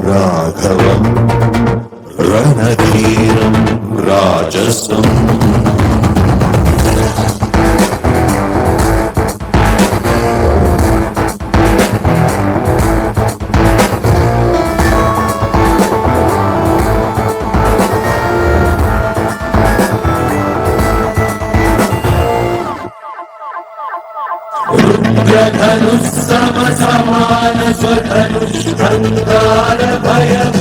రాఘవం రణధీరం రాజసం సమాన స్వధనుష్ఠంగార భయం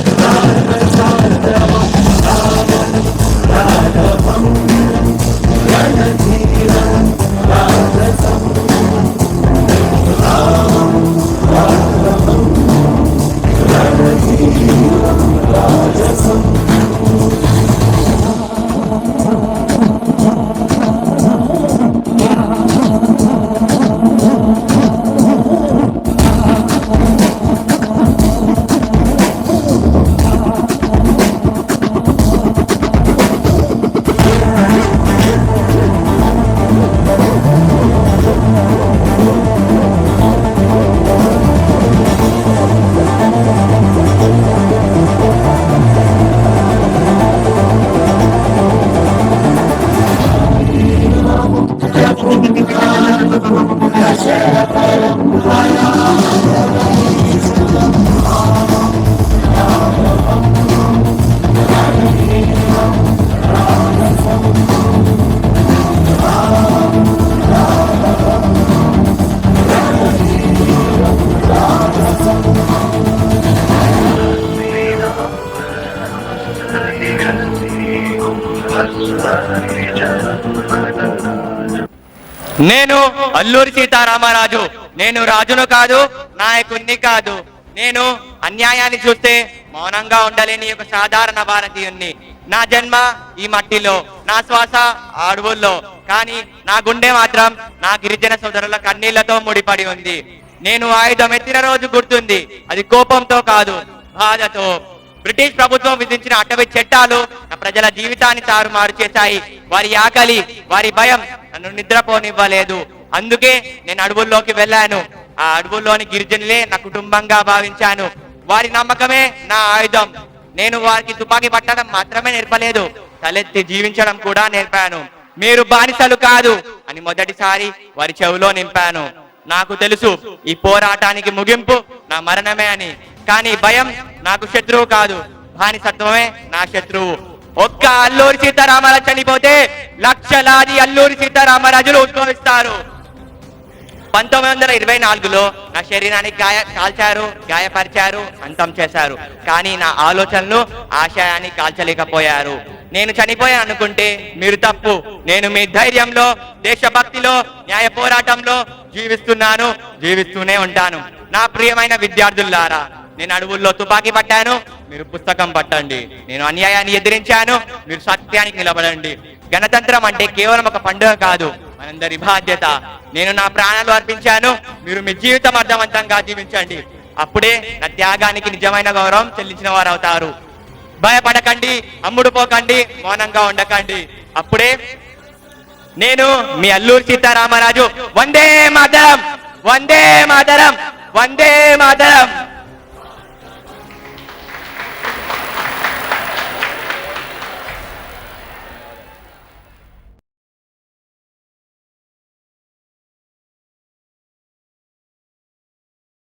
నేను అల్లూరి సీతారామరాజు. నేను రాజును కాదు, నాయకుణ్ణి కాదు. నేను అన్యాయాన్ని చూస్తే మౌనంగా ఉండలేని ఒక సాధారణ భారతీయుణ్ణి. నా జన్మ ఈ మట్టిలో, నా శ్వాస అడవుల్లో, కానీ నా గుండె మాత్రం నా గిరిజన సోదరుల కన్నీళ్లతో ముడిపడి ఉంది. నేను ఆయుధం ఎత్తిన రోజు గుర్తుంది. అది కోపంతో కాదు, బాధతో. బ్రిటిష్ ప్రభుత్వం విధించిన అటవీ చట్టాలు నా ప్రజల జీవితాన్ని తారుమారు చేశాయి. వారి ఆకలి, వారి భయం నన్ను నిద్రపోనివ్వలేదు. అందుకే నేను అడవుల్లోకి వెళ్ళాను. ఆ అడవుల్లోని గిరిజనులే నా కుటుంబంగా భావించాను. వారి నమ్మకమే నా ఆయుధం. నేను వారికి తుపాకీ పట్టడం మాత్రమే నేర్పలేదు, తలెత్తి జీవించడం కూడా నేర్పాను. మీరు బానిసలు కాదు అని మొదటిసారి వారి చెవిలో నింపాను. నాకు తెలుసు ఈ పోరాటానికి ముగింపు నా మరణమే అని. కానీ భయం నాకు శత్రువు కాదు, బానిసత్వమే నా శత్రువు. ఒక్క అల్లూరి సీతారామరాజు చనిపోతే లక్షలాది అల్లూరి సీతారామరాజులు ఉద్భవిస్తారు. 1924లో నా శరీరానికి కాల్చారు, గాయపరిచారు, అంతం చేశారు. కానీ నా ఆలోచనలు, ఆశయాన్ని కాల్చలేకపోయారు. నేను చనిపోయాను అనుకుంటే మీరు తప్పు. నేను మీ ధైర్యంలో, దేశభక్తిలో, న్యాయ పోరాటంలో జీవిస్తున్నాను, జీవిస్తూనే ఉంటాను. నా ప్రియమైన విద్యార్థులారా, నేను అడవుల్లో తుపాకీ పట్టాను, మీరు పుస్తకం పట్టండి. నేను అన్యాయాన్ని ఎదిరించాను, మీరు సత్యానికి నిలబడండి. గణతంత్రం అంటే కేవలం ఒక పండుగ కాదు, మనందరి బాధ్యత. నేను నా ప్రాణాలు అర్పించాను, మీరు మీ జీవితం అర్థవంతంగా జీవించండి. అప్పుడే నా త్యాగానికి నిజమైన గౌరవం చెల్లించిన వారు అవుతారు. భయపడకండి, అమ్ముడు పోకండి, మౌనంగా ఉండకండి. అప్పుడే నేను మీ అల్లూరి సీతారామరాజు. వందే మాతరం, వందే మాతరం, వందే మాతరం.